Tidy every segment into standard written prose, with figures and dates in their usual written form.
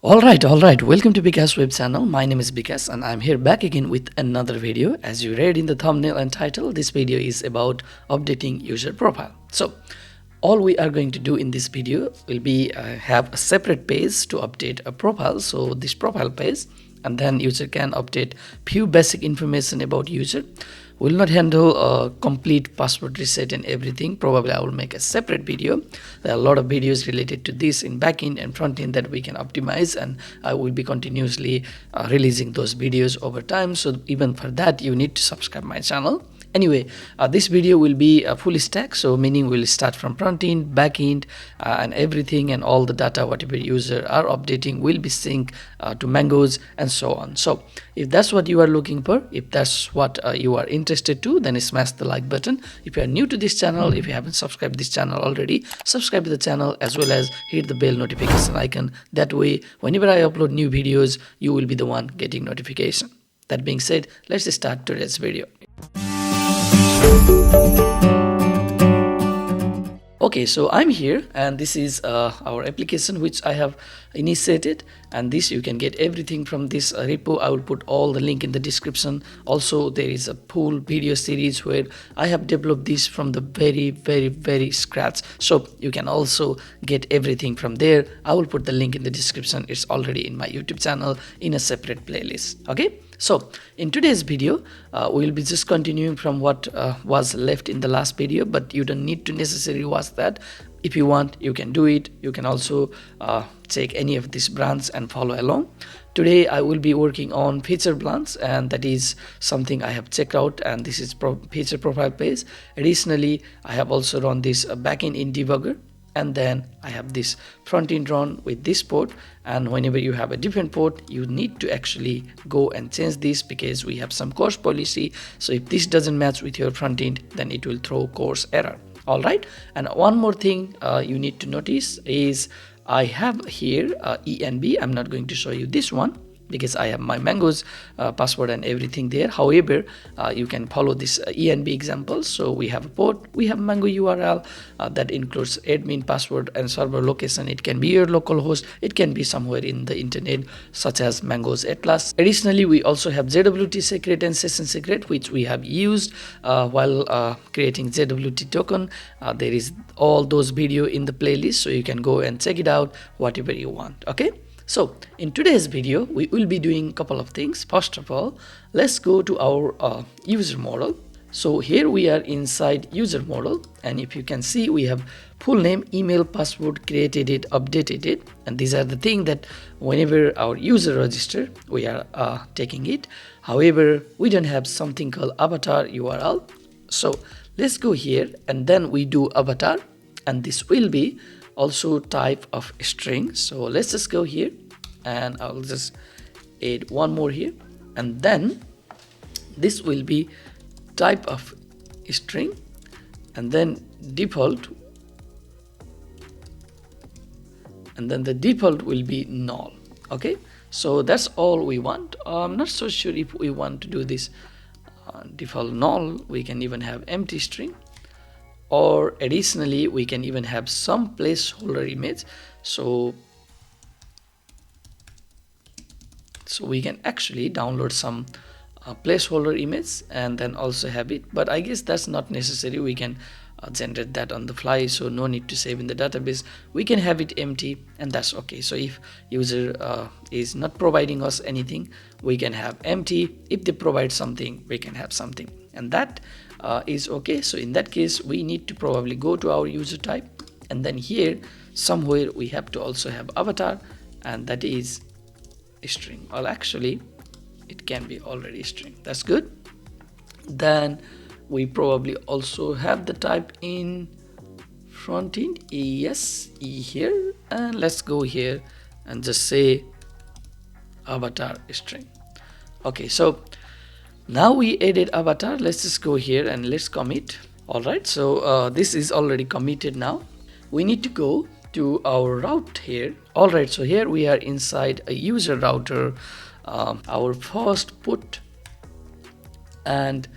Alright, welcome to Bikash web channel. My name is Bikash and I'm here back again with another video. As you read in the thumbnail and title, this video is about updating user profile. So all we are going to do in this video will be have a separate page to update a profile. So this profile page, and then user can update few basic information about user. Will not handle a complete password reset and everything. Probably I will make a separate video. There are a lot of videos related to this in backend and frontend that we can optimize, and I will be continuously releasing those videos over time. So even for that, you need to subscribe my channel. Anyway, this video will be a full stack, so meaning we'll start from frontend, backend, and everything, and all the data whatever user are updating will be synced to Mangoes and so on. So if that's what you are looking for, if that's what you are interested to, then smash the like button. If you are new to this channel, if you haven't subscribed this channel already, subscribe to the channel as well as hit the bell notification icon. That way, whenever I upload new videos, you will be the one getting notification. That being said, let's start today's video. Okay, so I'm here and this is our application which I have initiated, and this you can get everything from this repo. I will put all the link in the description. Also, there is a full video series where I have developed this from the very scratch, so you can also get everything from there. I will put the link in the description. It's already in my YouTube channel in a separate playlist. Okay, so in today's video we'll be just continuing from what was left in the last video, but you don't need to necessarily watch that. If you want, you can do it. You can also check any of these brands and follow along. Today I will be working on feature brands, and that is something I have checked out, and this is feature profile page. Additionally, I have also run this backend in debugger, and then I have this front end run with this port. And whenever you have a different port, you need to actually go and change this because we have some course policy. So if this doesn't match with your front end, then it will throw course error. All right, and one more thing you need to notice is I have here env. I'm not going to show you this one because I have my Mangoes password and everything there. However, you can follow this env example. So we have a port, we have Mango URL that includes admin password and server location. It can be your local host, it can be somewhere in the internet such as Mangoes Atlas. Additionally, we also have JWT secret and session secret, which we have used while creating JWT token. There is all those video in the playlist, so you can go and check it out whatever you want. Okay, so in today's video, we will be doing a couple of things. First of all, let's go to our user model. So here we are inside user model, and if you can see, we have full name, email, password, created it, updated it, and these are the things that whenever our user register, we are taking it. However, we don't have something called avatar URL. So let's go here, and then we do avatar, and this will be also type of string. So let's just go here, and I'll just add one more here, and then this will be type of string, and then default, and then the default will be null. Okay, so that's all we want. I'm not so sure if we want to do this default null. We can even have empty string, or additionally we can even have some placeholder image. So we can actually download some placeholder image and then also have it, but I guess that's not necessary. We can generate that on the fly, so no need to save in the database. We can have it empty, and that's okay. So if user is not providing us anything, we can have empty. If they provide something, we can have something, and that is okay. So in that case, we need to probably go to our user type, and then here somewhere we have to also have avatar, and that is a string. Well, actually it can be already string. That's good. Then we probably also have the type in front end. Yes, here, and let's go here and just say avatar string. Okay, so now we added avatar. Let's just go here and let's commit. All right, so this is already committed. Now we need to go to our route here. All right, so here we are inside a user router, our first put, and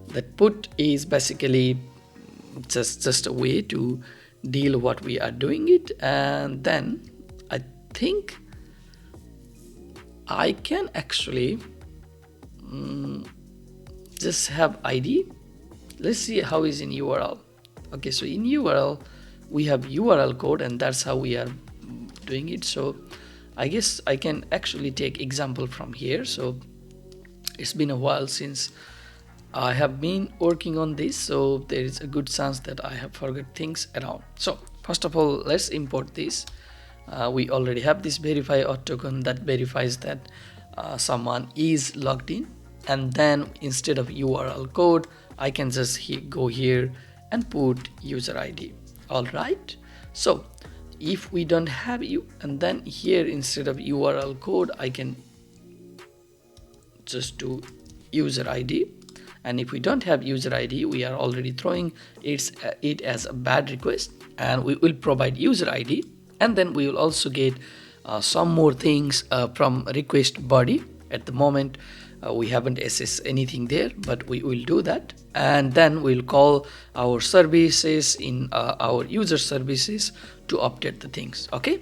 that put is basically just a way to deal what we are doing it. And then I think I can actually just have ID. Let's see how is in URL. Okay, so in URL we have URL code, and that's how we are doing it. So I guess I can actually take example from here. So it's been a while since I have been working on this, so there is a good chance that I have forgot things around. So first of all, let's import this. We already have this verify auth token that verifies that someone is logged in, and then instead of URL code I can just go here and put user ID. All right, so if we don't have you, and then here instead of URL code I can just do user ID. And if we don't have user ID, we are already throwing it as a bad request, and we will provide user ID, and then we will also get some more things from request body. At the moment we haven't assessed anything there, but we will do that, and then we'll call our services in our user services to update the things. Okay,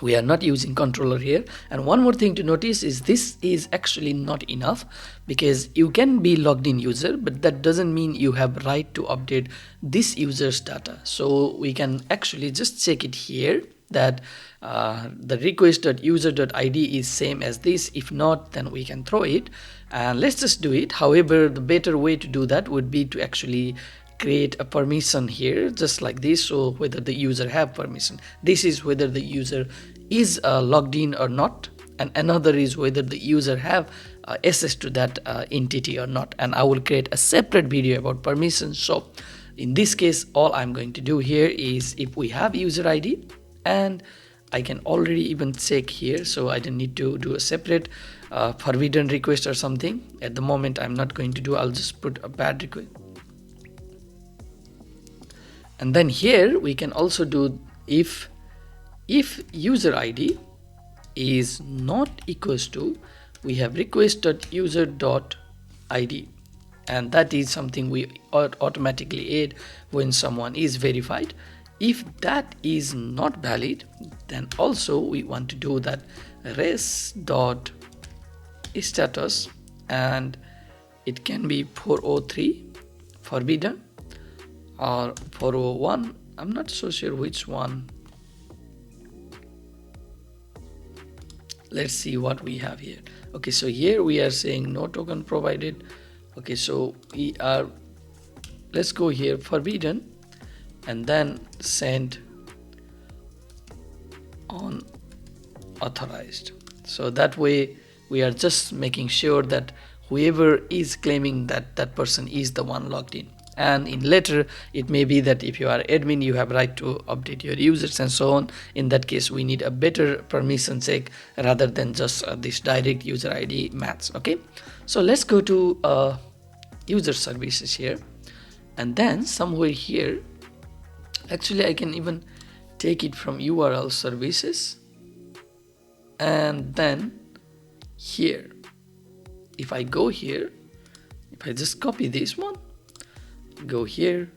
we are not using controller here. And one more thing to notice is this is actually not enough, because you can be logged in user, but that doesn't mean you have right to update this user's data. So we can actually just check it here that the request.user.id is same as this. If not, then we can throw it, and let's just do it. However, the better way to do that would be to actually create a permission here just like this. So whether the user have permission, this is whether the user is logged in or not, and another is whether the user have access to that entity or not. And I will create a separate video about permissions. So in this case, all I'm going to do here is if we have user ID, and I can already even check here, so I don't need to do a separate forbidden request or something. At the moment I'm not going to do, I'll just put a bad request. And then here we can also do if user ID is not equals to, we have request.user.id, and that is something we automatically add when someone is verified. If that is not valid, then also we want to do that res.status, and it can be 403 forbidden or 401. I'm not so sure which one. Let's see what we have here. Okay, so here we are saying no token provided. Okay, so let's go here forbidden, and then send on authorized. So that way we are just making sure that whoever is claiming that that person is the one logged in. And in later it may be that if you are admin, you have right to update your users and so on. In that case we need a better permission check rather than just this direct user ID match. Okay, so let's go to user services here, and then somewhere here, actually I can even take it from URL services, and then here if I go here, if I just copy this one, go here,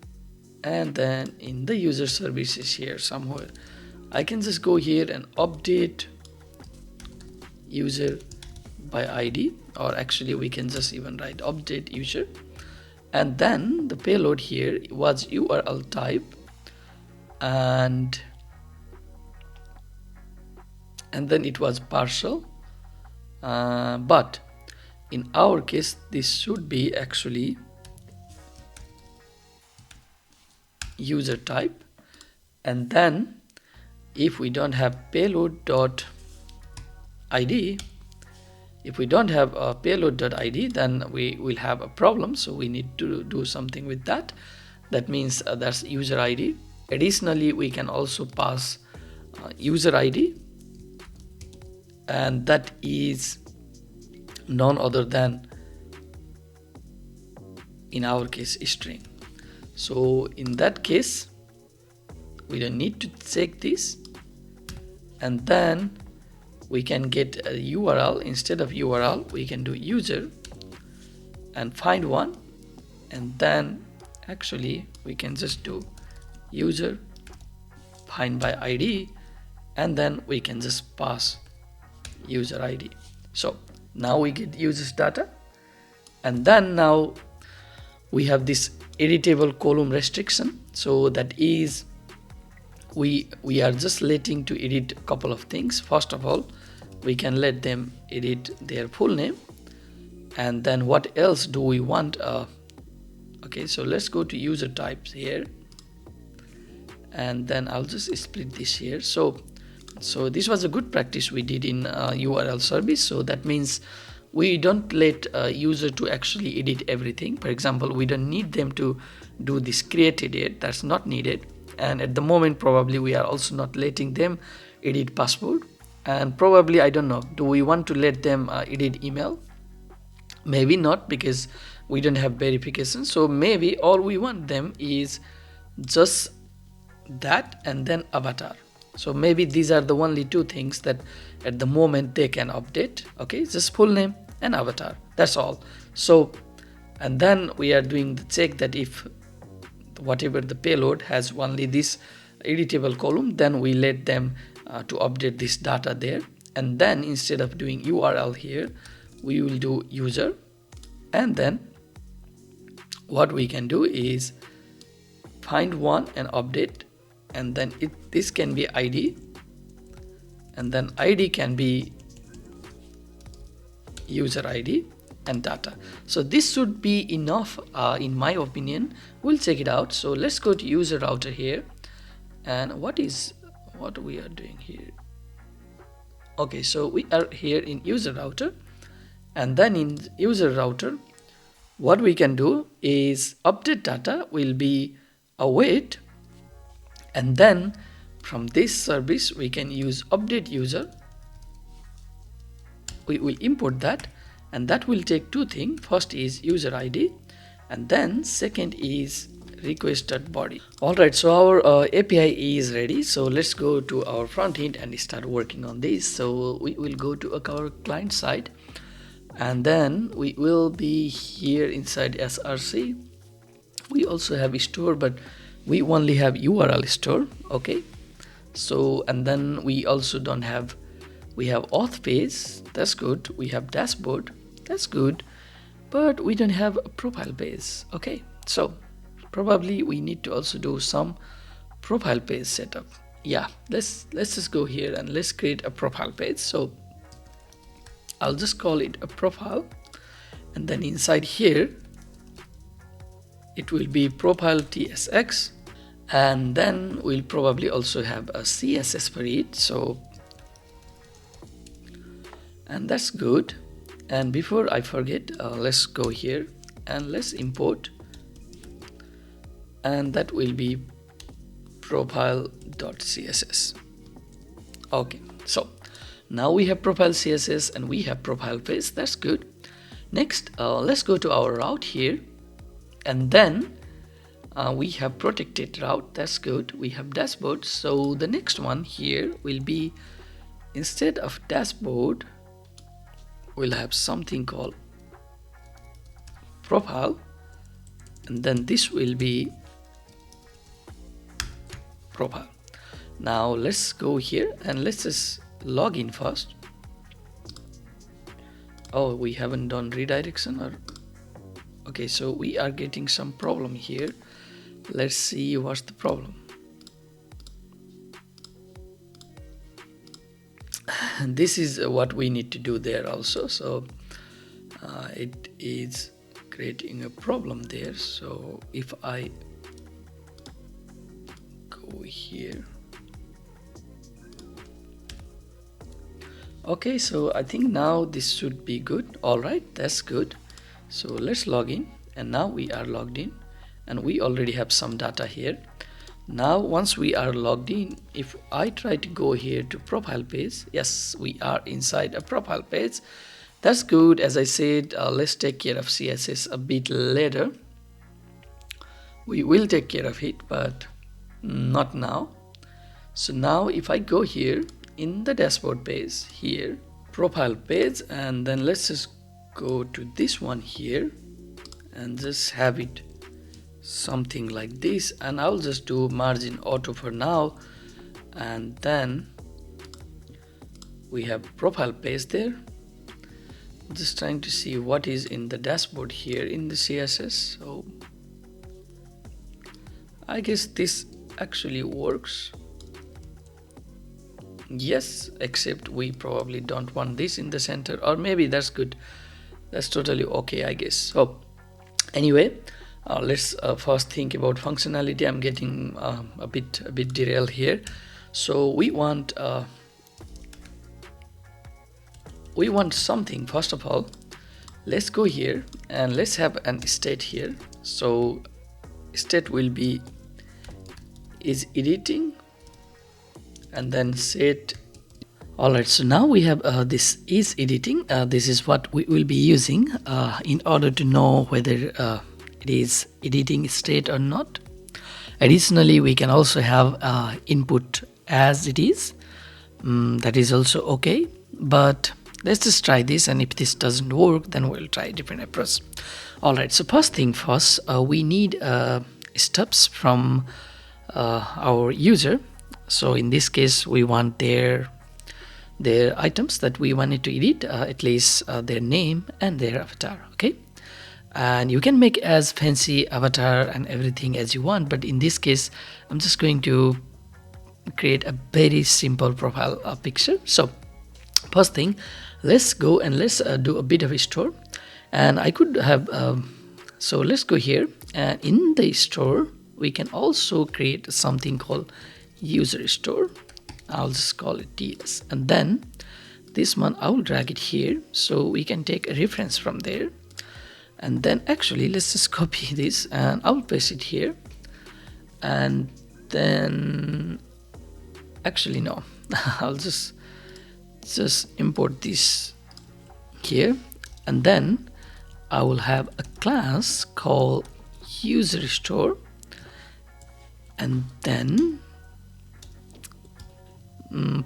and then in the user services here somewhere I can just go here and update user by ID, or actually we can just even write update user, and then the payload here was URL type, and then it was partial, but in our case this should be actually user type. And then if we don't have payload.id, if we don't have a payload.id, then we will have a problem. So we need to do something with that. That means that's user ID. Additionally, we can also pass user ID, and that is none other than, in our case, string. So in that case we don't need to check this, and then we can get a URL. Instead of URL we can do user and find one, and then actually we can just do user find by ID, and then we can just pass user ID. So now we get users data, and then now we have this editable column restriction. So that is, we are just letting to edit a couple of things. First of all, we can let them edit their full name, and then what else do we want? Okay, so let's go to user types here, and then I'll just split this here. So this was a good practice we did in URL service. So that means we don't let user to actually edit everything. For example, we don't need them to do this create edit, that's not needed. And at the moment probably we are also not letting them edit password, and probably I don't know, do we want to let them edit email? Maybe not, because we don't have verification. So maybe all we want them is just that and then avatar. So maybe these are the only two things that at the moment they can update. Okay, just full name and avatar, that's all. So, and then we are doing the check that if whatever the payload has only this editable column, then we let them to update this data there. And then instead of doing URL here, we will do user, and then what we can do is find one and update, and then this can be ID, and then ID can be user ID and data. So this should be enough in my opinion. We'll check it out. So let's go to user router here, and what we are doing here. Okay, so we are here in user router, and then in user router what we can do is update data will be await, and then from this service we can use update user. We will import that, and that will take two things. First is user ID, and then second is request.body. Alright, so our API is ready. So let's go to our front end and start working on this. So we will go to our client side, and then we will be here inside src. We also have a store, but we only have URL store. Okay, so and then we also don't have, we have auth page, that's good. We have dashboard, that's good, but we don't have a profile page. Okay, so probably we need to also do some profile page setup. Yeah, let's just go here and let's create a profile page. So I'll just call it a profile, and then inside here it will be profile tsx, and then we'll probably also have a CSS for it. So, and that's good. And before I forget, let's go here and let's import, and that will be profile.css. Okay, so now we have profile CSS and we have profile page, that's good. Next, let's go to our route here, and then we have protected route, that's good. We have dashboard. So the next one here will be, instead of dashboard, we'll have something called profile, and then this will be profile. Now let's go here and let's just log in first. Oh, we haven't done redirection, or okay, so we are getting some problem here. Let's see what's the problem. This is what we need to do there also. So it is creating a problem there. So if I go here, okay, so I think now this should be good. All right, that's good. So let's log in, and now we are logged in, and we already have some data here. Now once we are logged in, if I try to go here to profile page, yes, we are inside a profile page. That's good. As I said, let's take care of CSS a bit later. We will take care of it, but not now. So now if I go here in the dashboard page here, profile page, and then let's just go to this one here and just have it something like this, and I'll just do margin auto for now, and then we have profile page there, Just trying to see what is in the dashboard here in the CSS. So I guess this actually works. Yes, except we probably don't want this in the center, or maybe that's good. That's totally okay, I guess. So anyway, let's first think about functionality. I'm getting a bit derailed here. So we want something. First of all, let's go here and let's have an state here. So state will be is editing, and then set. Alright, so now we have this is editing. This is what we will be using in order to know whether it is editing state or not. Additionally, we can also have input as it is. That is also okay, but let's just try this, and if this doesn't work, then we'll try a different approach. Alright, so first thing first, we need steps from our user. So in this case, we want their items that we wanted to edit, at least their name and their avatar. Okay, and you can make as fancy avatar and everything as you want, but in this case I'm just going to create a very simple profile picture. So first thing, let's go and let's do a bit of a store, and I could have so let's go here, and in the store we can also create something called user store. I'll just call it TS, and then this one I will drag it here so we can take a reference from there. And then actually let's just copy this and I'll paste it here, and then actually no, I'll just import this here, and then I will have a class called user store, and then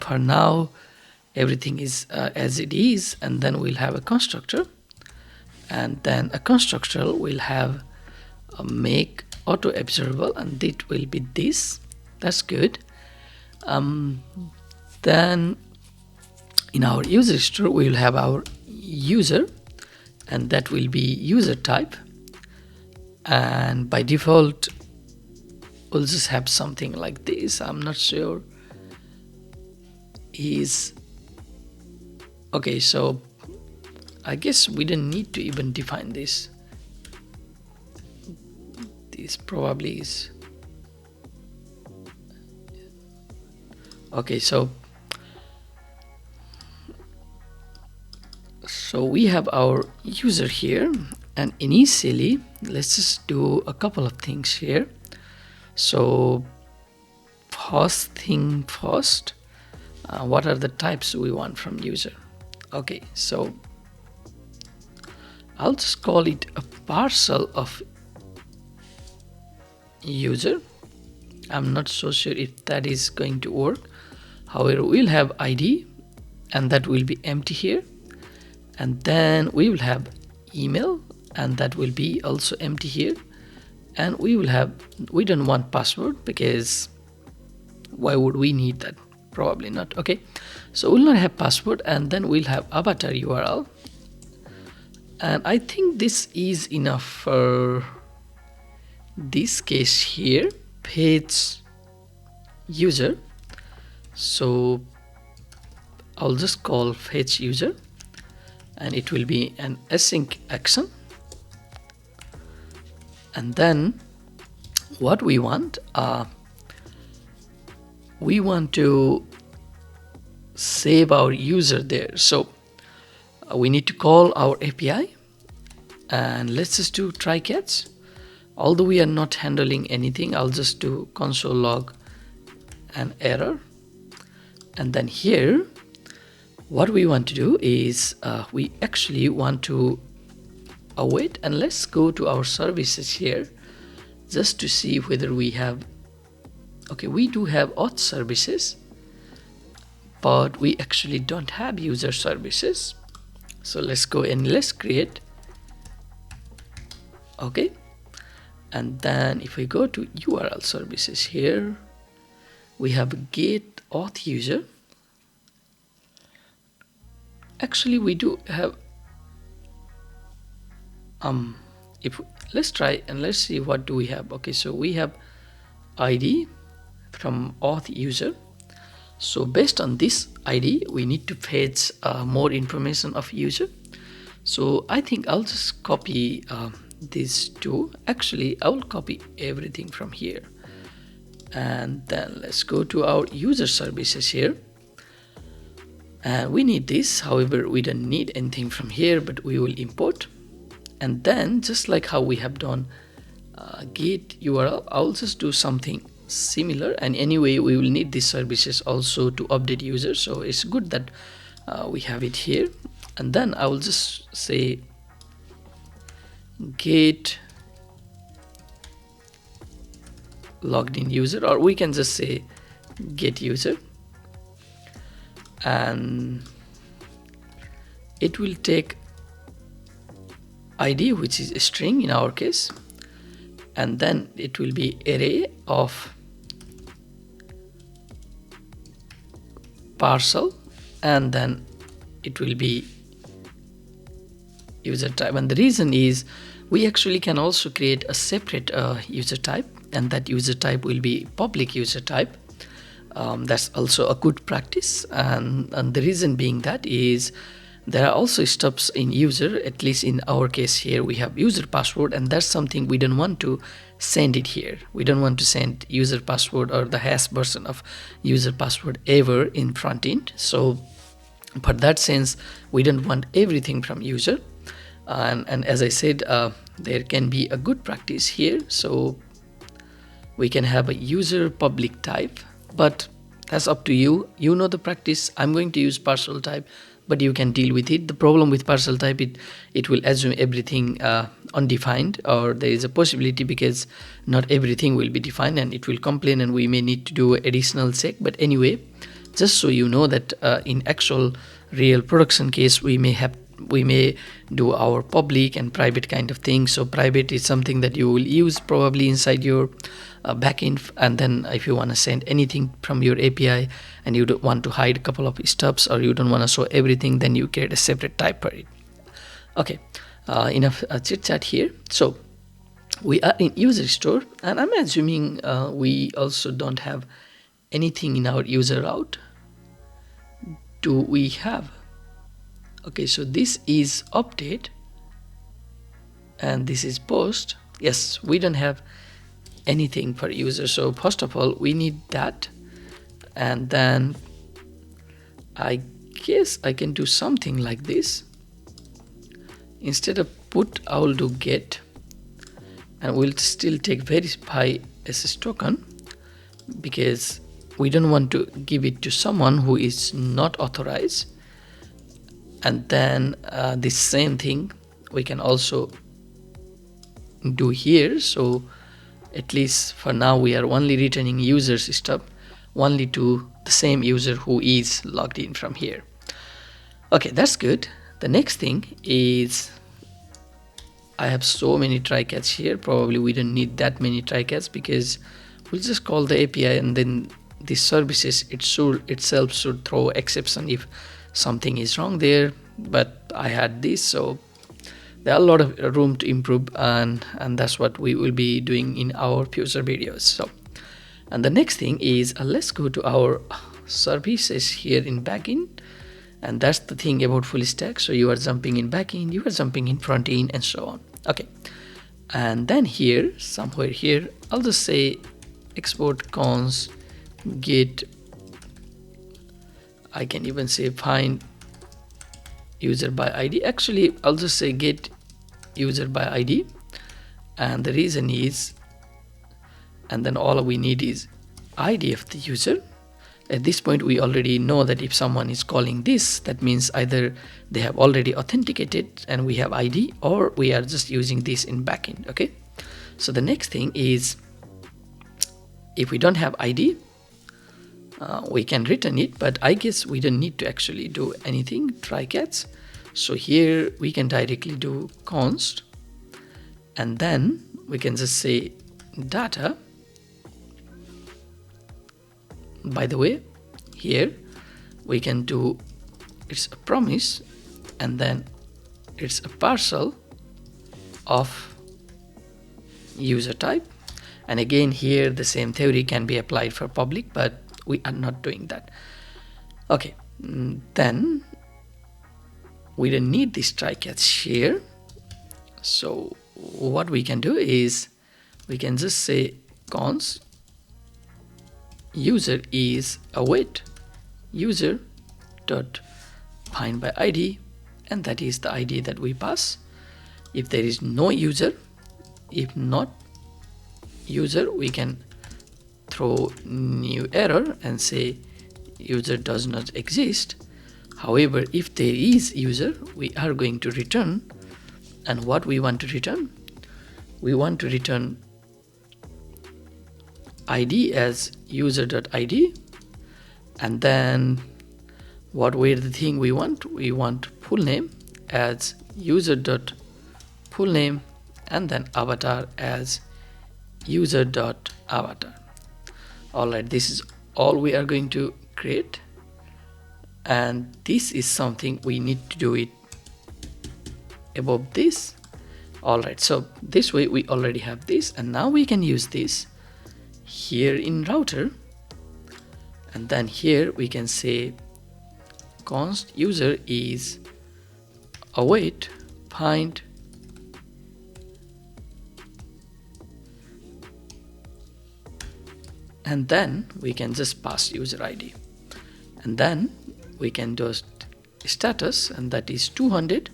for now everything is as it is, and then we'll have a constructor, and then a constructor will have a make auto observable, and it will be this. That's good. Then in our user store we will have our user, and that will be user type, and by default we'll just have something like this. I'm not sure is okay, so I guess we didn't need to even define this. This probably is okay. So we have our user here, and initially let's just do a couple of things here. So first thing first, what are the types we want from user? Okay, so I'll just call it a parcel of user. I'm not so sure if that is going to work. However, we'll have ID, and that will be empty here, and then we will have email, and that will be also empty here, and we don't want password, because why would we need that? Probably not. Okay, so we'll not have password, and then we'll have avatar URL, and I think this is enough for this case here. Page user, so I'll just call fetch user, and it will be an async action. And then what we want to save our user there, so we need to call our API, and let's just do try catch. Although we are not handling anything, I'll just do console log an error, and then here what we want to do is we actually want to await, and let's go to our services here just to see whether we have. Okay, we do have auth services, but we actually don't have user services. So let's go and let's create. Okay, and then if we go to URL services here, we have get auth user. Actually we do have if let's try and let's see what do we have. Okay, so we have ID from auth user. So based on this ID, we need to fetch more information of user. So I think I'll just copy these two. Actually, I will copy everything from here. And then let's go to our user services here. And we need this. However, we don't need anything from here, but we will import. And then just like how we have done get URL, I'll just do something similar. And anyway, we will need these services also to update users. So it's good that we have it here. And then I will just say get logged in user, or we can just say get user, and it will take ID, which is a string in our case, and then it will be array of parcel, and then it will be user type. And the reason is we actually can also create a separate user type, and that user type will be public user type. That's also a good practice, and the reason being that is there are also stubs in user. At least in our case here we have user password, and that's something we don't want to send it here. We don't want to send user password or the hash version of user password ever in front end. So for that sense, we don't want everything from user. And as I said, there can be a good practice here. So we can have a user public type, but that's up to you. You know the practice. I'm going to use parcel type, but you can deal with it. The problem with parcel type, it will assume everything undefined, or there is a possibility because not everything will be defined and it will complain, and we may need to do additional check. But anyway, just so you know that in actual real production case, we may do our public and private kind of thing. So private is something that you will use probably inside your backend, and then if you want to send anything from your API and you don't want to hide a couple of stubs, or you don't want to show everything, then you create a separate type for it. Okay, enough chit chat here. So we are in user store, and I'm assuming we also don't have anything in our user route. Do we have? Okay, so this is update and this is post. Yes, we don't have anything for user. So first of all, we need that, and then I guess I can do something like this. Instead of put, I will do get, and we'll still take verify as a token, because we don't want to give it to someone who is not authorized. And then the same thing we can also do here. So at least for now, we are only returning users stuff only to the same user who is logged in from here. Okay, that's good. The next thing is I have so many try catch here. Probably we don't need that many try catch, because we'll just call the API, and then the services itself should throw exception if something is wrong there. But I had this, so there are a lot of room to improve, and that's what we will be doing in our future videos. So, and the next thing is let's go to our services here in backend, and that's the thing about full stack. So you are jumping in backend, you are jumping in front end, and so on. Okay, and then here somewhere here I'll just say export const get, I can even say find user by ID. Actually, I'll just say get user by ID, and the reason is, and then all we need is ID of the user. At this point, we already know that if someone is calling this, that means either they have already authenticated and we have ID, or we are just using this in backend. Okay, so the next thing is, if we don't have ID, we can return it, but I guess we don't need to actually do anything try catch. So here we can directly do const, and then we can just say data. By the way, here we can do it's a promise, and then it's a parcel, of user type. And again, here the same theory can be applied for public, but we are not doing that. Okay, then we don't need this try catch here. So what we can do is we can just say const user is await user dot find by id, and that is the id that we pass. If there is no user, if not user, we can throw new error and say user does not exist. However, if there is user, we are going to return. And what we want to return? We want to return id as user.id, and then what were the thing we want? We want full name as user.fullname, and then avatar as user.avatar. Alright, this is all we are going to create, and this is something we need to do it above this. Alright, so this way we already have this, and now we can use this here in router, and then here we can say const user is await find and then we can just pass user id, and then we can do status, and that is 200,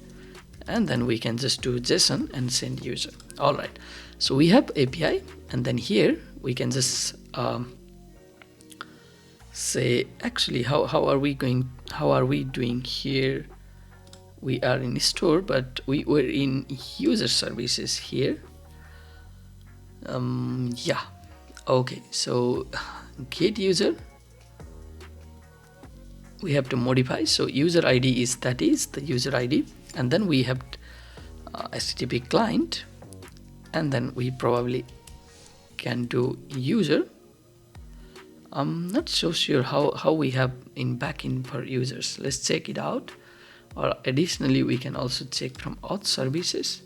and then we can just do JSON and send user. Alright, so we have API, and then here we can just say actually how are we doing here. We are in store, but we were in user services here. Yeah, okay, so get user we have to modify, so user id is that is the user id, and then we have http client, and then we probably can do user. I'm not so sure how we have in backend for users. Let's check it out, or additionally we can also check from auth services.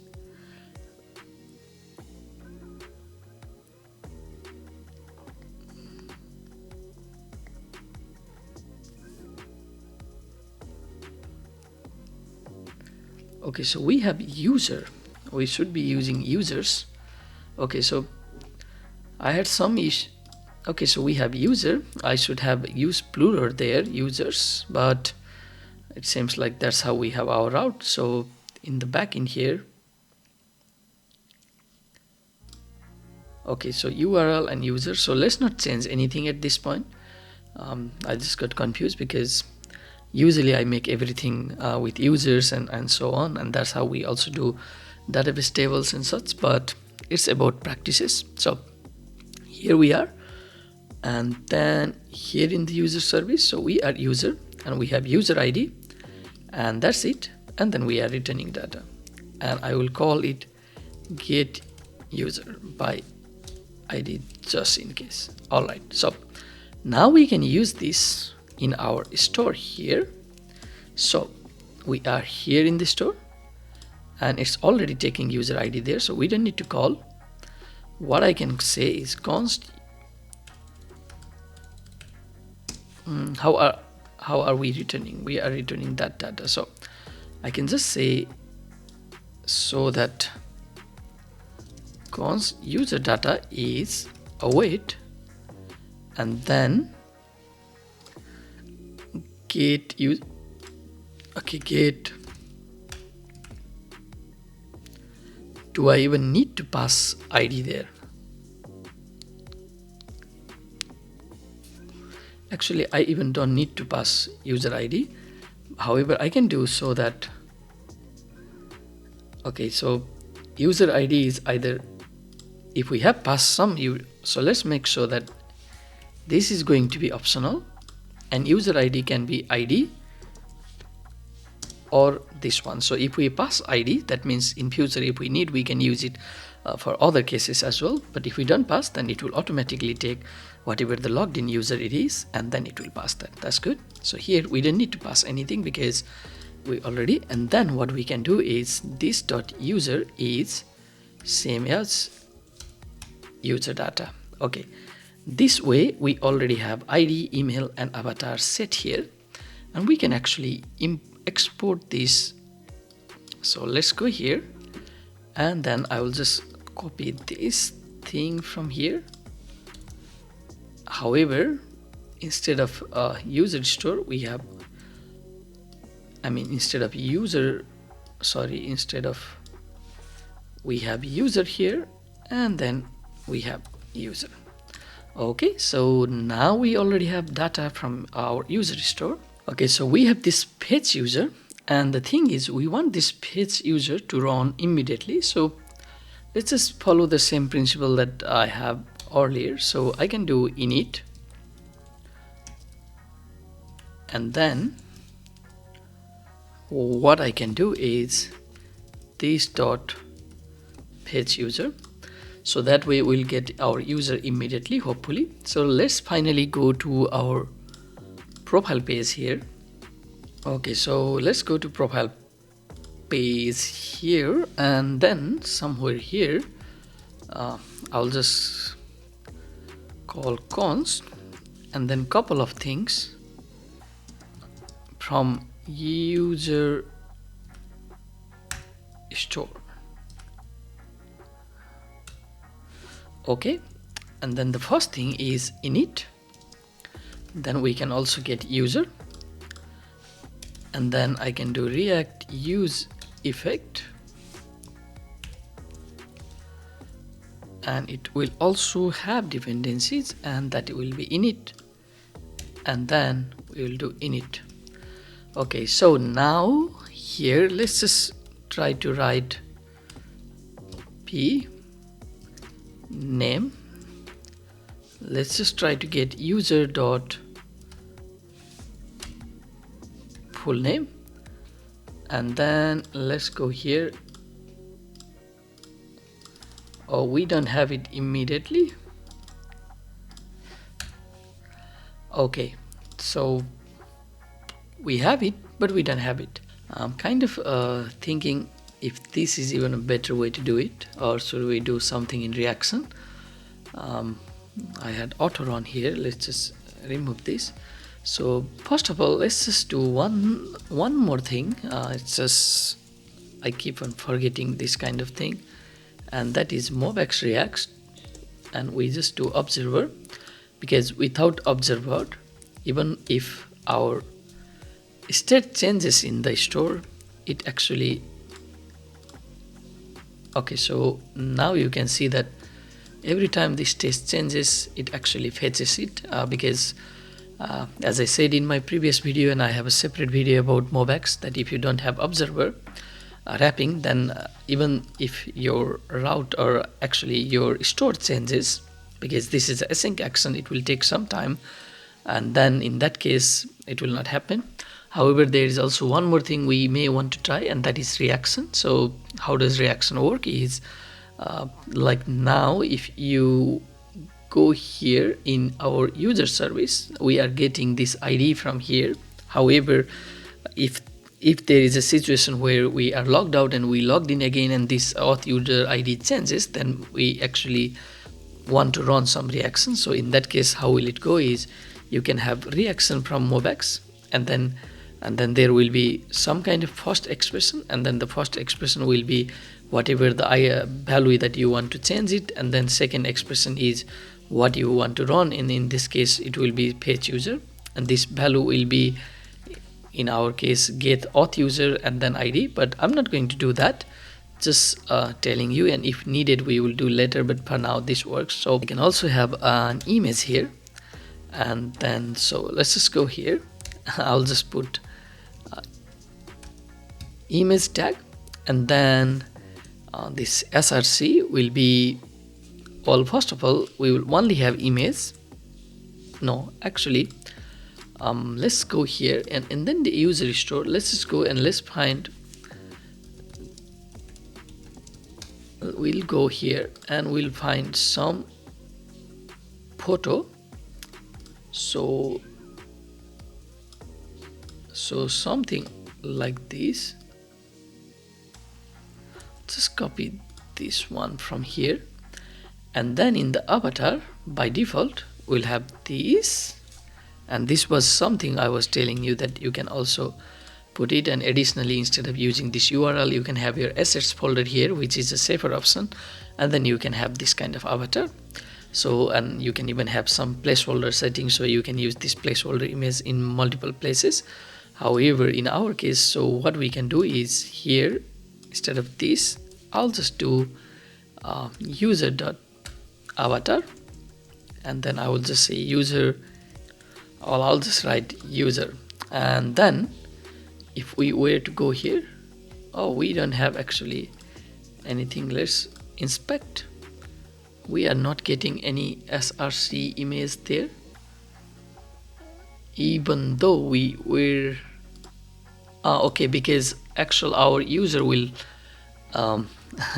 Okay, so we have user, we should be using users. Okay, so I had some issue. Okay, so we have user, I should have used plural there, users, but it seems like that's how we have our route. So in the backend here, okay, so URL and user, so let's not change anything at this point. I just got confused because usually I make everything with users and so on, and that's how we also do database tables and such, but it's about practices. So here we are, and then here in the user service, so we are user and we have user ID, and that's it, and then we are returning data, and I will call it get user by ID just in case. Alright, so now we can use this in our store here. So we are here in the store, and it's already taking user ID there, so we don't need to call. What I can say is const how are we returning? We are returning that data, so I can just say so that const user data is await, and then get use. Okay, get. Do I even need to pass ID there? Actually, I even don't need to pass user ID. However, I can do so that. Okay, so user ID is either if we have passed some, so let's make sure that this is going to be optional, and user ID can be ID or this one. So if we pass ID, that means in future if we need, we can use it for other cases as well. But if we don't pass, then it will automatically take whatever the logged in user it is, and then it will pass that. That's good. So here we don't need to pass anything because we already, and then what we can do is this dot user is same as user data. Okay, this way we already have ID, email and avatar set here, and we can actually export this. So let's go here, and then I will just copy this thing from here. However, instead of user store, we have, instead of we have user here, and then we have user. Okay, so now we already have data from our user store. Okay, so we have this page user, and the thing is we want this page user to run immediately. So let's just follow the same principle that I have earlier. So I can do init, and then what I can do is this dot page user, so that way we'll get our user immediately, hopefully. So let's finally go to our profile page here. Okay, so let's go to profile page here, and then somewhere here I'll just call const and then couple of things from user store. Okay, and then the first thing is init, then we can also get user, and then I can do React use effect, and it will also have dependencies, and that will be init, and then we will do init. Okay, so now here let's just try to write p name. Let's just try to get user dot full name, and then let's go here. Oh, we don't have it immediately. Okay, so we have it, but we don't have it. I'm kind of thinking if this is even a better way to do it, or should we do something in reaction. I had auto run here. Let's just remove this. So first of all, let's just do one more thing. It's just I keep on forgetting this kind of thing, and that is MobX React, and we just do observer, because without observer, even if our state changes in the store, it actually, okay, so now you can see that every time this state changes, it actually fetches it, because as I said in my previous video, and I have a separate video about MobX, that if you don't have observer wrapping, then even if your route or actually your store changes, because this is async action, it will take some time, and then in that case it will not happen. However, there is also one more thing we may want to try, and that is reaction. So how does reaction work is like now if you go here in our user service, we are getting this ID from here. However, if there is a situation where we are logged out and we logged in again and this auth user ID changes, then we actually want to run some reaction. So in that case, how will it go is you can have reaction from MobX, and then there will be some kind of first expression, and then the first expression will be whatever the value that you want to change it, and then second expression is what you want to run. In this case it will be page user, and this value will be, in our case, get auth user and then ID, but I'm not going to do that, just telling you, and if needed we will do later, but for now this works. So we can also have an image here, and then so let's just go here. I'll just put image tag, and then this src will be, well, first of all we will only have image. No, actually let's go here, and then the user store, let's just go and let's find, we'll go here and we'll find some photo. So something like this. Just copy this one from here, and then in the avatar by default we'll have this. And this was something I was telling you, that you can also put it, and additionally instead of using this URL you can have your assets folder here, which is a safer option, and then you can have this kind of avatar. So, and you can even have some placeholder settings, so you can use this placeholder image in multiple places. However, in our case, so what we can do is here, instead of this, I'll just do user.avatar, and then I will just say user, or I'll just write user. And then if we were to go here, oh, we don't have actually anything. Let's inspect. We are not getting any src image there, even though we were okay, because actual our user will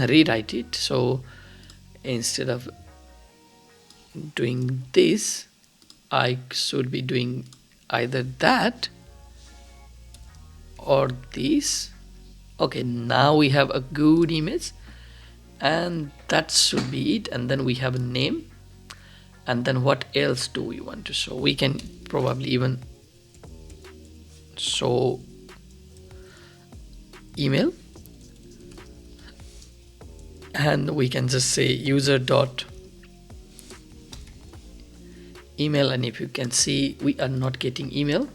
rewrite it. So instead of doing this, I should be doing either that or this. Okay, now we have a good image, and that should be it. And then we have a name, and then what else do we want to show? We can probably even show email, and we can just say user dot email. And if you can see, we are not getting email.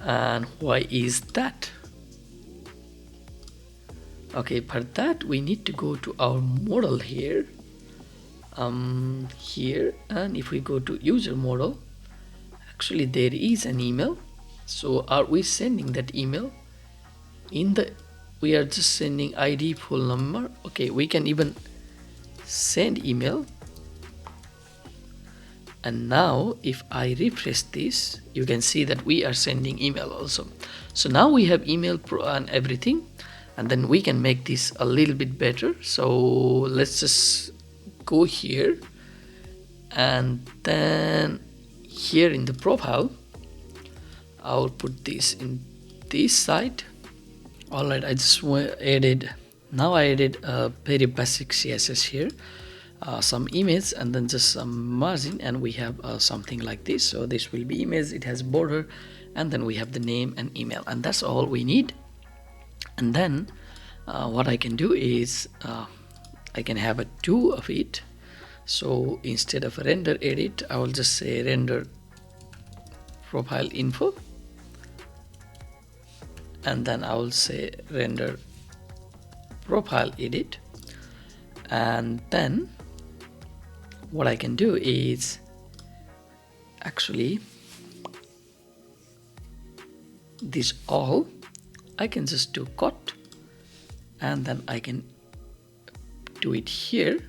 And why is that? Okay, for that we need to go to our model here, here, and if we go to user model, actually there is an email. So are we sending that email in the, we are just sending ID full number. Okay, we can even send email. And now if I refresh this, you can see that we are sending email also. So now we have email and everything. And then we can make this a little bit better. So let's just go here, and then here in the profile, I'll put this in this side. All right, I just added, now I added a very basic CSS here, some image, and then just some margin, and we have something like this. So this will be image, it has border, and then we have the name and email, and that's all we need. And then what I can do is I can have a two of it. So instead of render edit, I will just say render profile info, and then I will say render profile edit. And then what I can do is actually this all I can just do cut, and then I can do it here,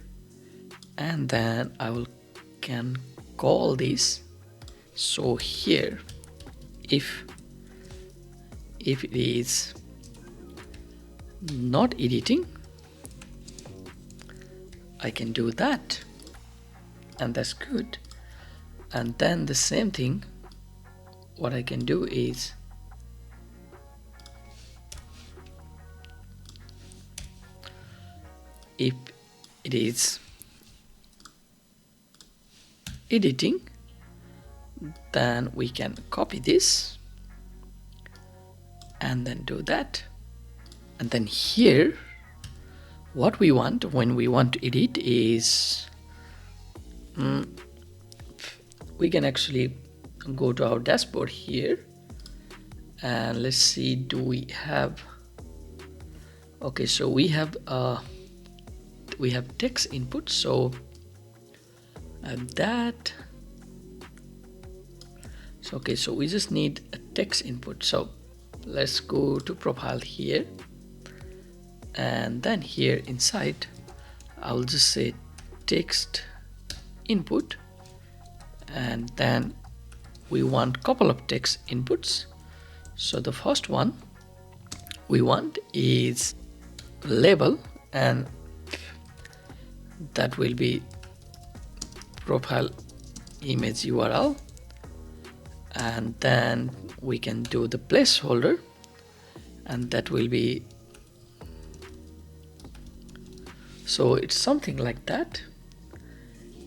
and then I can call this. So here, if it is not editing, I can do that, and that's good. And then the same thing, what I can do is if it is editing, then we can copy this and then do that. And then here, what we want when we want to edit is we can actually go to our dashboard here, and let's see, do we have, okay, so we have text input. So that, so okay, so we just need a text input. So let's go to profile here, and then here inside I'll just say text input, and then we want couple of text inputs. So the first one we want is label, and that will be profile image URL, and then we can do the placeholder, and that will be So it's something like that.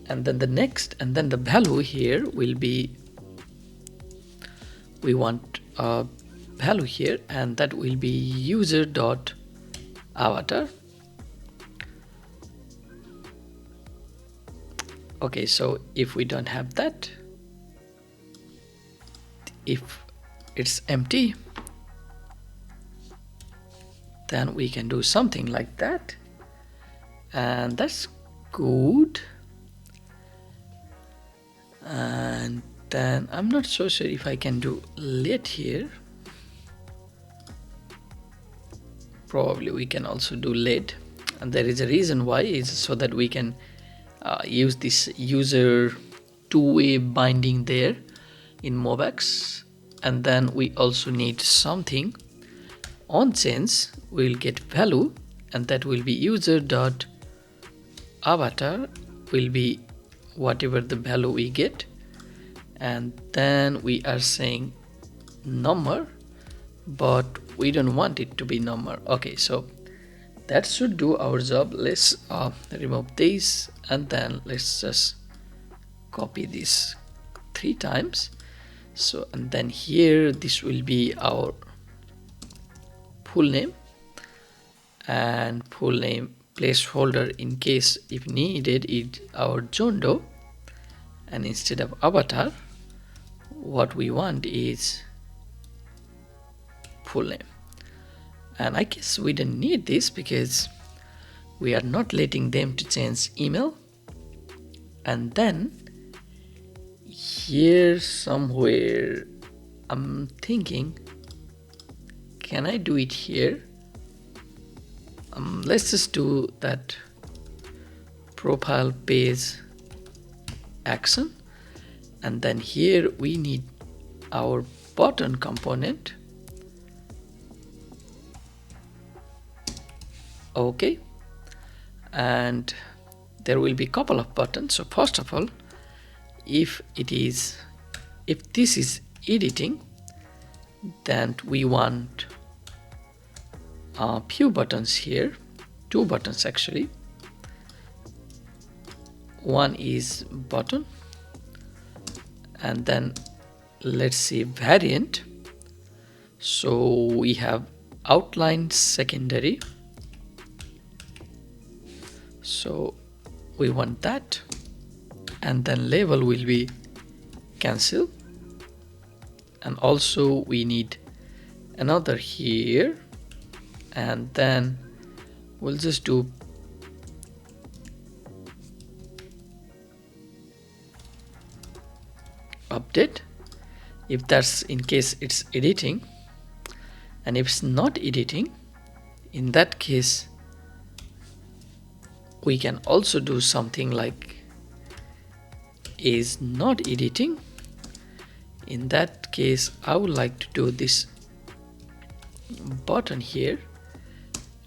And then the next, and then the value here will be, we want a value here, and that will be user dot avatar. Okay, so if we don't have that, if it's empty, then we can do something like that, and that's good. And then I'm not so sure if I can do let here. Probably we can also do let, and there is a reason why, is so that we can use this user two-way binding there in MobX. And then we also need something on change, we'll get value, and that will be user dot avatar will be whatever the value we get, and then we are saying number, but we don't want it to be number. Okay, so that should do our job. Let's remove this, and then let's just copy this 3 times. So, and then here this will be our full name, and full name placeholder in case if needed is our Jondo, and instead of avatar what we want is full name. And I guess we don't need this because we are not letting them to change email. And then here somewhere I'm thinking, can I do it here? Let's just do that profile page action, and then here we need our button component. Okay, and there will be a couple of buttons. So first of all, if this is editing, then we want a few buttons here, 2 buttons actually. One is button, and then let's see variant. So we have outline secondary, so we want that, and then label will be cancel, and also we need another here, and then we'll just do update if that's in case it's editing. And if it's not editing, in that case we can also do something like is not editing. In that case I would like to do this button here,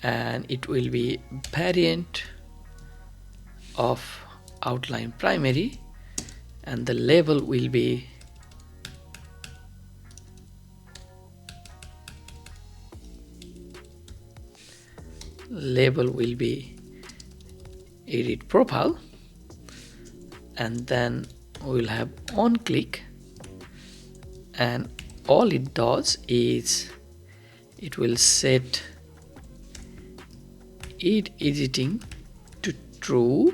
and it will be variant of outline primary, and the label will be edit profile, and then we'll have on click, and all it does is it will set it editing to true,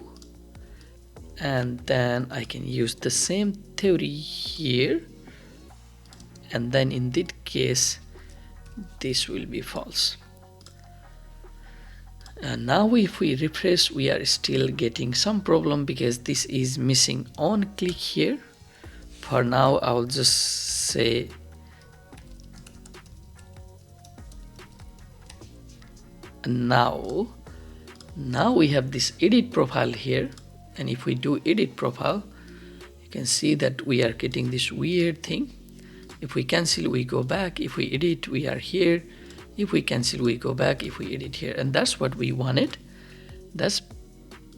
and then I can use the same theory here, and then in this case this will be false. And now if we refresh, we are still getting some problem because this is missing on click here. For now I'll just say now we have this edit profile here, and if we do edit profile, you can see that we are getting this weird thing. If we cancel, we go back. If we edit, we are here. If we cancel, we go back. If we edit here, and that's what we wanted. That's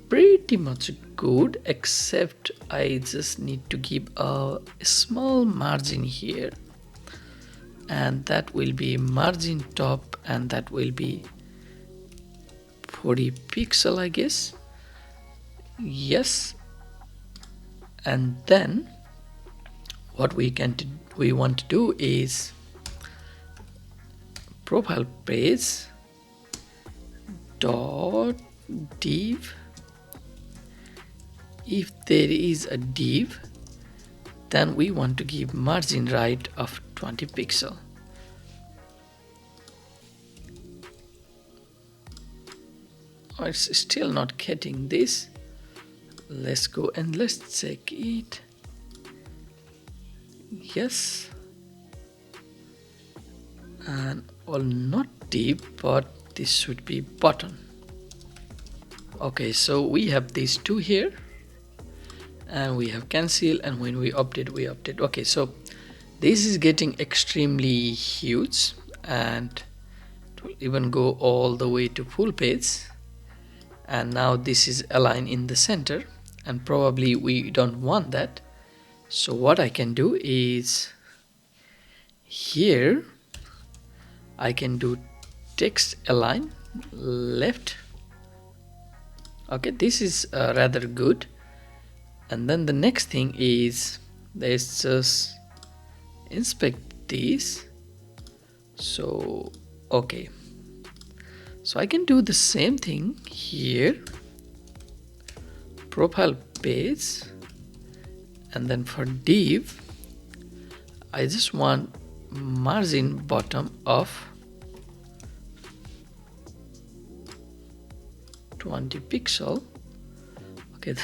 pretty much good, except I just need to give a small margin here, and that will be margin top, and that will be 40 pixel, I guess. Yes. And then what we want to do is profile page dot div. If there is a div, then we want to give margin right of 20 pixel. Oh, it's still not getting this. Let's go and let's check it. Yes. And well, not div, but this should be button. Okay, so we have these two here, and we have cancel, and when we update. Okay, so this is getting extremely huge, and it will even go all the way to full page. And now this is aligned in the center, and probably we don't want that. So what I can do is here I can do text align left. Okay, this is rather good. And then the next thing is let's just inspect these. So okay, so I can do the same thing here, profile page, and then for div I just want margin bottom of 20 pixel. Okay,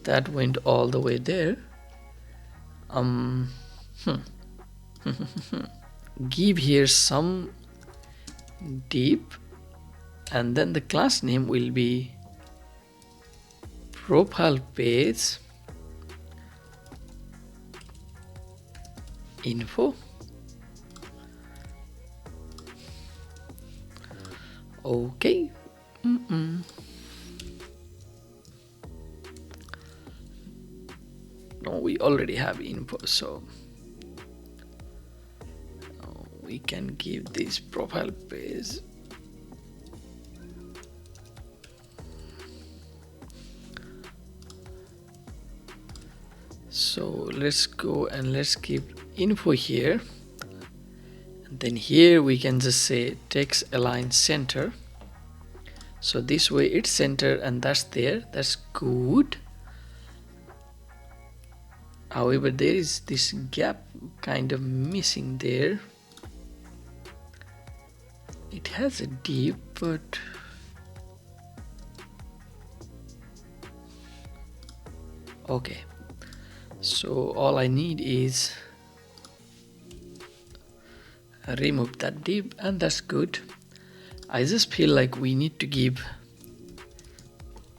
that went all the way there. Give here some div, and then the class name will be profile page info. Okay. No, we already have info, so we can give this profile page so let's go and let's keep info here, and then here we can just say text align center. So this way it's center, and that's there, that's good. However, there is this gap kind of missing there. It has a div, but okay, so all I need is remove that div, and that's good. I just feel like we need to give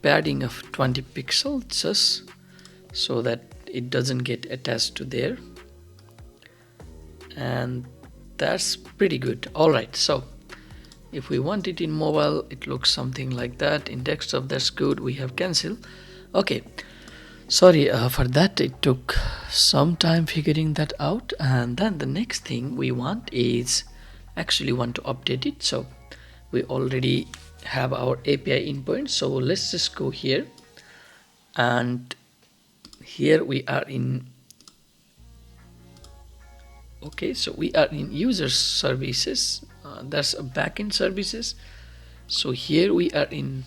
padding of 20 pixels just so that it doesn't get attached to there, and that's pretty good. All right, so if we want it in mobile, it looks something like that. In desktop, that's good. We have cancel. Okay, sorry for that. It took some time figuring that out. And then the next thing we want is actually want to update it. So we already have our API endpoint. So let's just go here, and here we are in. Okay, so we are in user services. That's a backend services. So here we are in,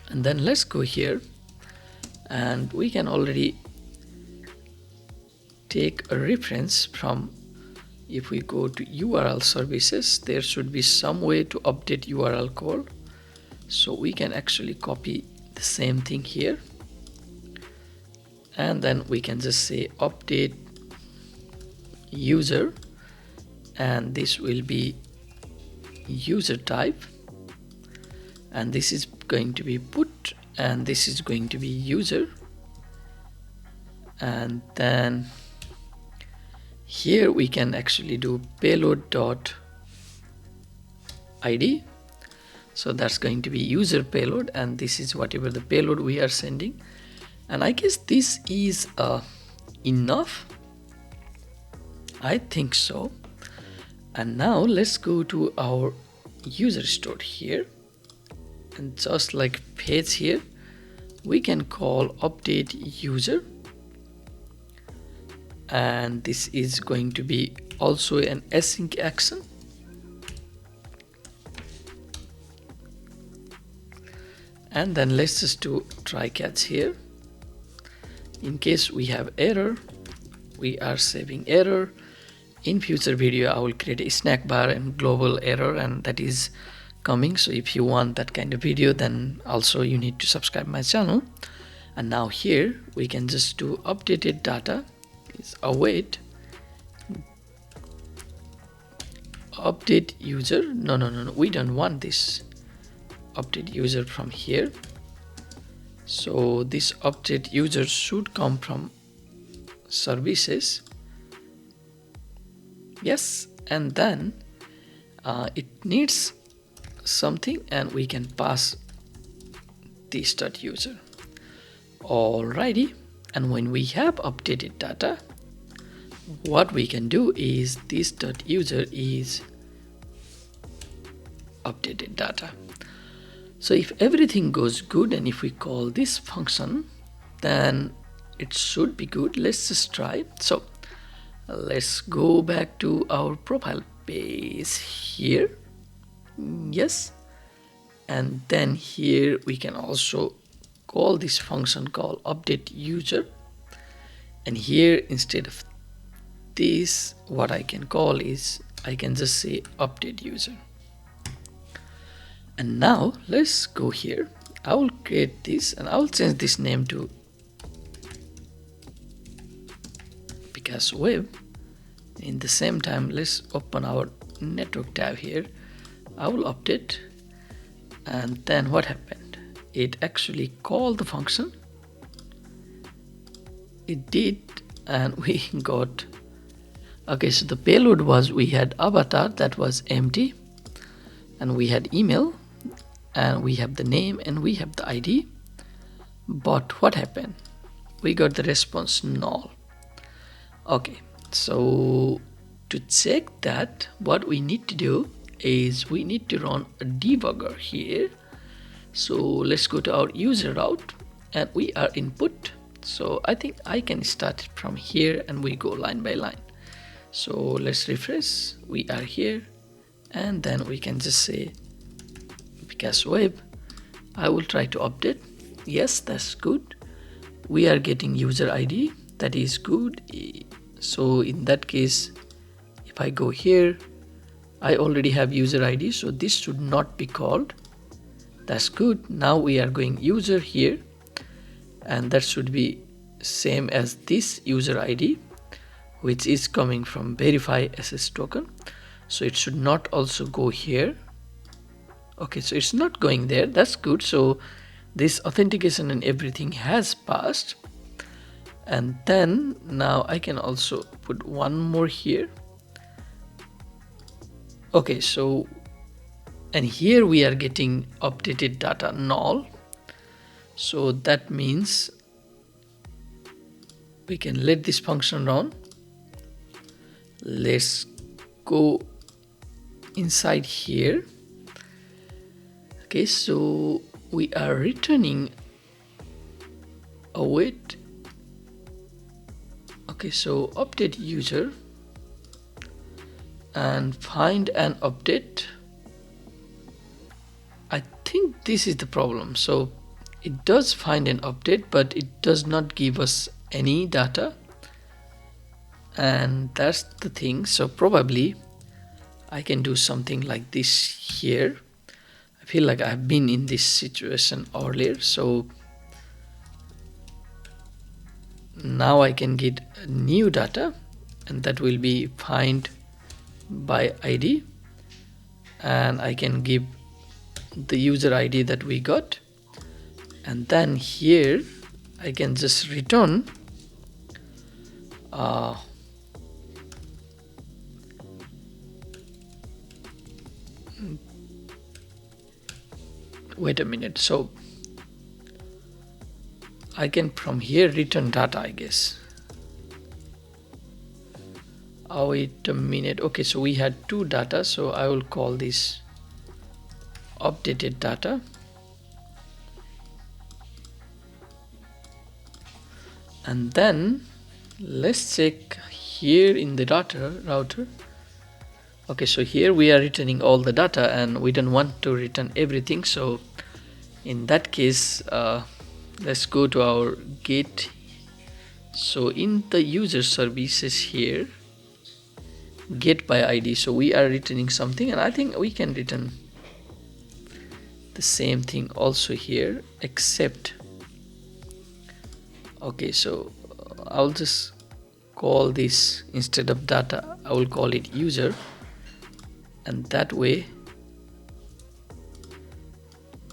and then let's go here, and we can already take a reference from. If we go to URL services, there should be some way to update URL code. So we can actually copy the same thing here, and then we can just say update user, and this will be user type, and this is going to be put, and this is going to be user, and then here we can actually do payload dot id. So that's going to be user payload, and this is whatever the payload we are sending. And I guess this is enough. I think so. And now let's go to our user store here, and just like page here, we can call update user, and this is going to be also an async action. And then let's just do try catch here. In case we have error, we are saving error. In future video, I will create a snack bar and global error, and that is coming. So if you want that kind of video, then also you need to subscribe my channel. And now here we can just do updated data is await update user. No, we don't want this update user from here. So this update user should come from services. Yes, and then it needs something, and we can pass this .user. Alrighty, and when we have updated data, what we can do is this .user is updated data. So if everything goes good, and if we call this function, then it should be good. Let's just try. So let's go back to our profile page here. Yes, and then here we can also call this function called update user, and here instead of this, what I can call is I can just say update user. And now let's go here. I will create this, and I will change this name to Because Web. In the same time, let's open our network tab here. I will update, and then what happened? It actually called the function. It did, and we got, okay, so the payload was, we had avatar that was empty, and we had email, and we have the name, and we have the ID. But what happened? We got the response null. Okay, so to check that, what we need to do is we need to run a debugger here. So let's go to our user route, and we are input. So I think I can start it from here, and we go line by line. So let's refresh. We are here, and then we can just say Because Web. I will try to update. Yes, that's good. We are getting user ID. That is good. So in that case, if I go here, I already have user ID, so this should not be called. That's good. Now we are going user here, and that should be same as this user ID, which is coming from verify SS token. So it should not also go here. Okay, so it's not going there. That's good. So this authentication and everything has passed. And then now I can also put one more here. Okay, so, and here we are getting updated data null. So that means we can let this function run. Let's go inside here. Okay, so we are returning await. Okay, so update user and find an update. I think this is the problem. So it does find an update, but it does not give us any data, and that's the thing. So probably I can do something like this here. I feel like I've been in this situation earlier. So now I can get new data, and that will be find by ID, and I can give the user ID that we got, and then here I can just return wait a minute. So I can from here return data, I guess. Oh, wait a minute. Okay, so we had two data, so I will call this updated data. And then let's check here in the data router. Okay, so here we are returning all the data and we don't want to return everything. So in that case, let's go to our get. So in the user services here, get by ID, so we are returning something, and I think we can return the same thing also here, except, okay, so I'll just call this, instead of data I will call it user, and that way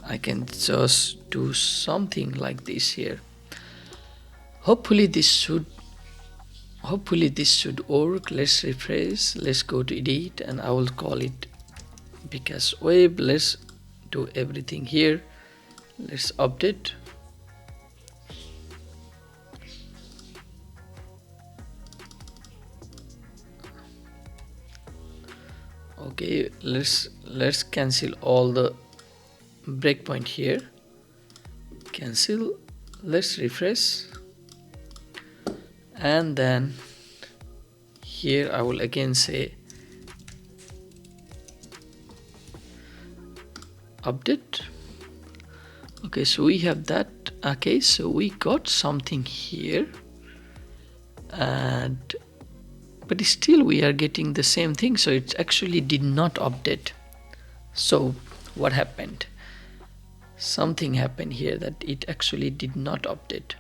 I can just do something like this here. Hopefully this should work. Let's refresh, let's go to edit, and I will call it because web. Let's do everything here, let's update. Okay, let's cancel all the breakpoint here, cancel, let's refresh, and then here I will again say update. Okay, so we have that. Okay, so we got something here, and but still we are getting the same thing, so it actually did not update. So what happened? Something happened here that it actually did not update.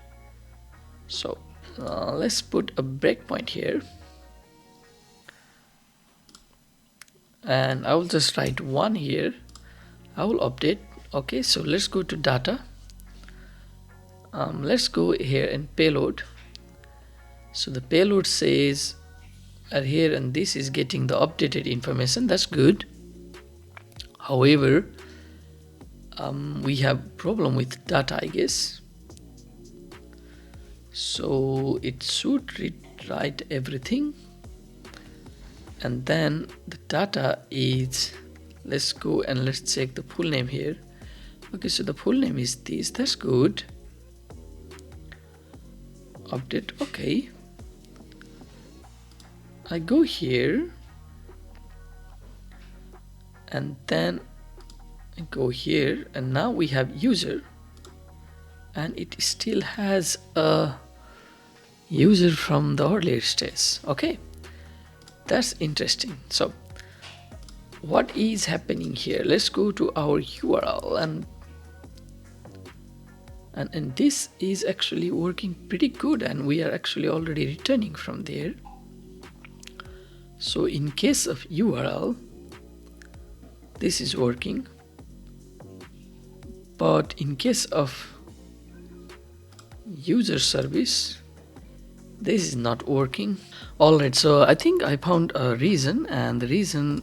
So let's put a breakpoint here, and I will just write 1 here. I will update. Okay, so let's go to data. Let's go here and payload. So the payload says here, and this is getting the updated information. That's good. However, we have problem with data, I guess. So it should write everything, and then the data is, let's go and let's check the full name here. Okay, so the full name is this. That's good. Update. Okay, I go here and then I go here, and now we have user, and it still has a user from the earlier stage. Okay, that's interesting. So what is happening here? Let's go to our URL, and this is actually working pretty good, and we are actually already returning from there. So in case of URL, this is working, but in case of user service, this is not working. Alright, so I think I found a reason, and the reason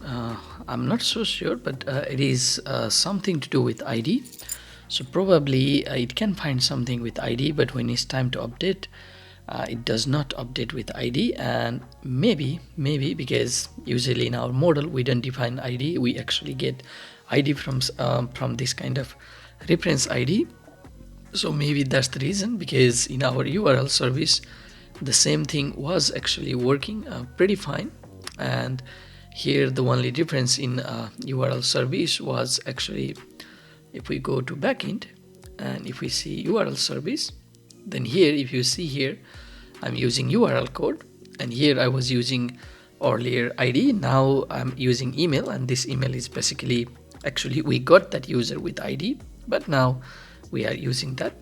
I'm not so sure, but it is something to do with ID. So probably it can find something with ID, but when it's time to update, it does not update with ID. And maybe because usually in our model we don't define ID, we actually get ID from this kind of reference ID. So maybe that's the reason, because in our URL service the same thing was actually working pretty fine, and here the only difference in URL service was actually, if we go to backend and if we see URL service, then here, if you see here, I'm using URL code, and here I was using earlier ID, now I'm using email, and this email is basically, actually we got that user with ID, but now we are using that,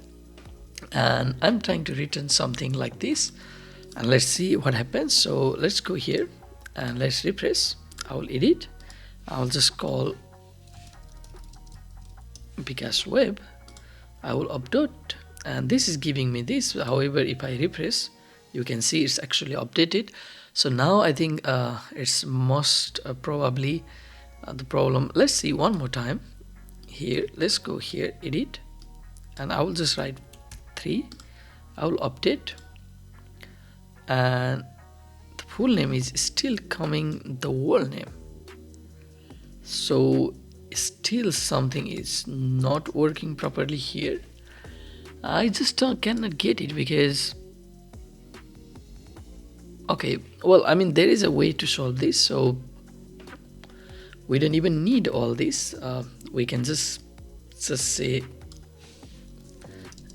and I'm trying to return something like this, and let's see what happens. So let's go here and let's refresh. I will edit, I'll just call because web, I will update, and this is giving me this. However, if I refresh, you can see it's actually updated. So now I think it's most probably the problem. Let's see one more time here. Let's go here, edit, and I will just write 3. I will update, and the full name is still coming the world name. So still something is not working properly here. I just cannot get it, because Okay, well, I mean, there is a way to solve this, so we don't even need all this. We can just say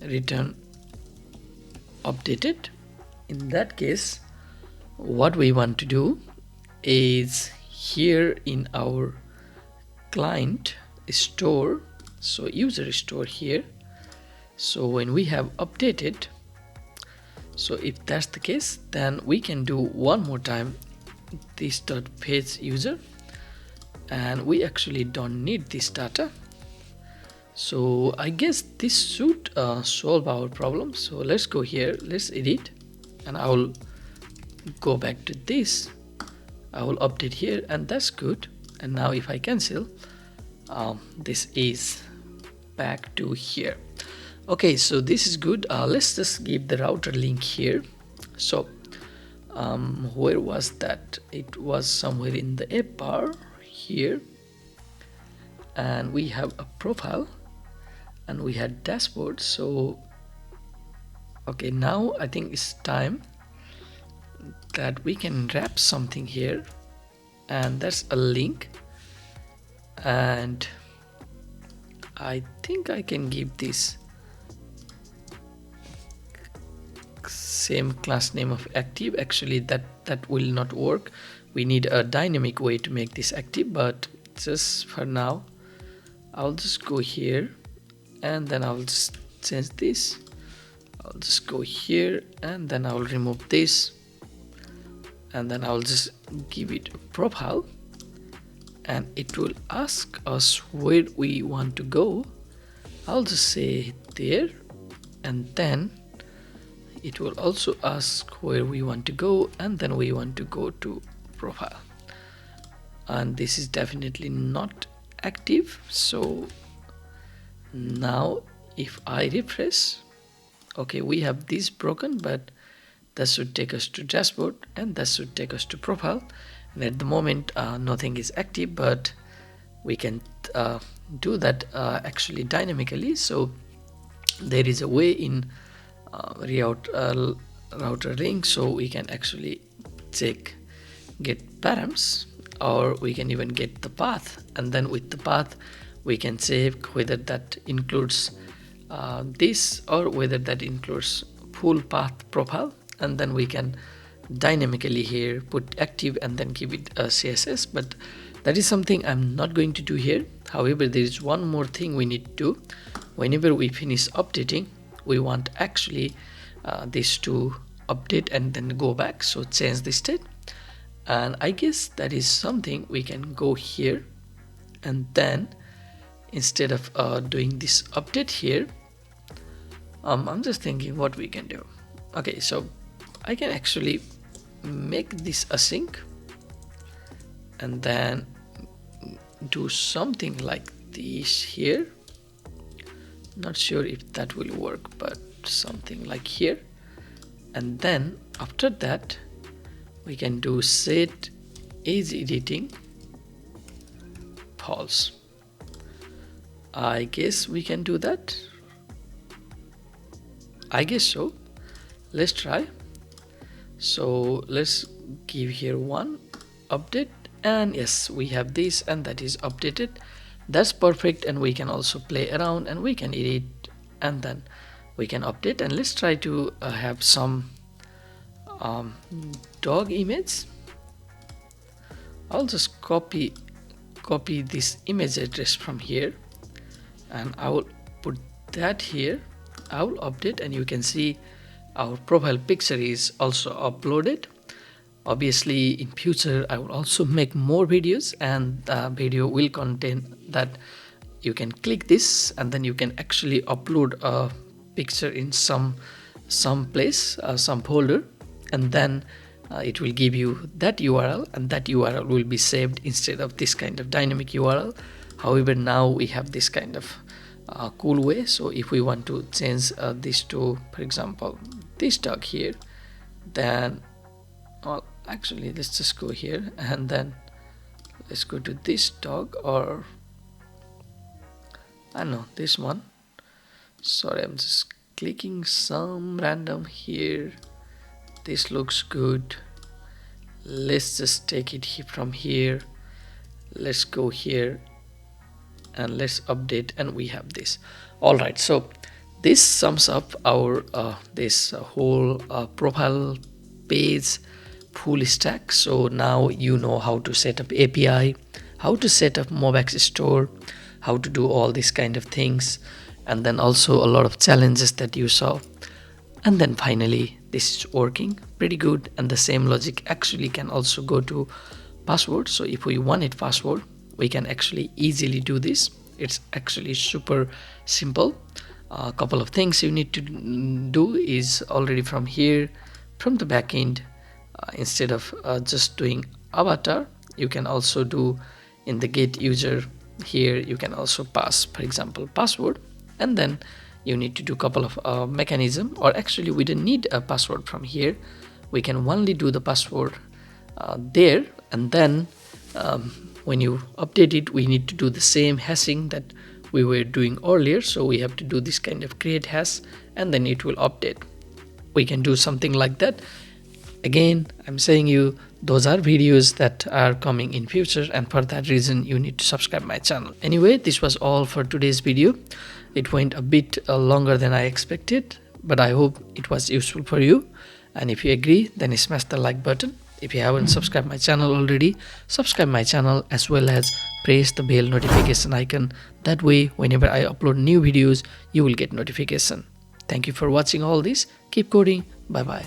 return updated. In that case, what we want to do is here in our client store, so user store here. So when we have updated, so if that's the case, then we can do one more time this dot page user, and we actually don't need this data. So I guess this should solve our problem. So let's go here, let's edit, and I will go back to this. I will update here, and that's good. And now if I cancel, this is back to here. Okay, so this is good. Let's just give the router link here. So where was that? It was somewhere in the app bar here, and we have a profile and we had dashboard. So okay, now I think it's time that we can wrap something here, and that's a link. And I think I can give this same class name of active. Actually that will not work. We need a dynamic way to make this active, but just for now I'll just go here, and then I'll just change this. I'll just go here, and then I'll remove this, and then I'll just give it a profile, and it will ask us where we want to go. I'll just say there, and then it will also ask where we want to go, and then we want to go to profile. And this is definitely not active. So now if I refresh, okay, we have this broken, but that should take us to dashboard, and that should take us to profile. And at the moment nothing is active, but we can do that actually dynamically. So there is a way in router link, so we can actually check get params, or we can even get the path, and then with the path we can say whether that includes this, or whether that includes full path profile, and then we can dynamically here put active and then give it a CSS. But that is something I'm not going to do here. However, there is one more thing we need to do. Whenever we finish updating, we want actually this to update and then go back, so change the state. And I guess that is something we can go here, and then instead of doing this update here, I'm just thinking what we can do. Okay, so I can actually make this async, and then do something like this here. Not sure if that will work, but something like here. And then after that we can do set age editing false. I guess we can do that. I guess so. Let's try. So let's give here one update, and yes, we have this, and that is updated. That's perfect. And we can also play around, and we can edit, and then we can update. And let's try to have some dog image. I'll just copy this image address from here, and I will put that here. I will update, and you can see our profile picture is also uploaded. Obviously in future I will also make more videos, and the video will contain that you can click this, and then you can actually upload a picture in some place, some folder, and then it will give you that URL, and that URL will be saved instead of this kind of dynamic URL. However, now we have this kind of cool way. So if we want to change this to, for example, this dog here, then well, actually let's just go here, and then let's go to this dog, or I don't know, this one. Sorry, I'm just clicking some random here. This looks good. let's just take it from here. Let's go here and let's update, and we have this. All right, so this sums up our this whole profile page full stack. So now you know how to set up API, how to set up MobX store, how to do all these kind of things, and then also a lot of challenges that you saw. And then finally this is working pretty good, and the same logic actually can also go to password. So if we want it password, we can actually easily do this. It's actually super simple. A couple of things you need to do is already from here, from the backend, instead of just doing avatar, you can also do in the get user here, you can also pass, for example, password, and then you need to do a couple of mechanism, or actually we don't need a password from here. We can only do the password there, and then when you update it, we need to do the same hashing that we were doing earlier. So we have to do this kind of create hash, and then it will update. We can do something like that. Again, I'm saying you, those are videos that are coming in future, and for that reason you need to subscribe my channel. Anyway, this was all for today's video. It went a bit longer than I expected, but I hope it was useful for you. And if you agree, then smash the like button. If you haven't subscribed my channel already, subscribe my channel, as well as press the bell notification icon. That way, whenever I upload new videos, you will get notification. Thank you for watching all this. Keep coding. Bye bye.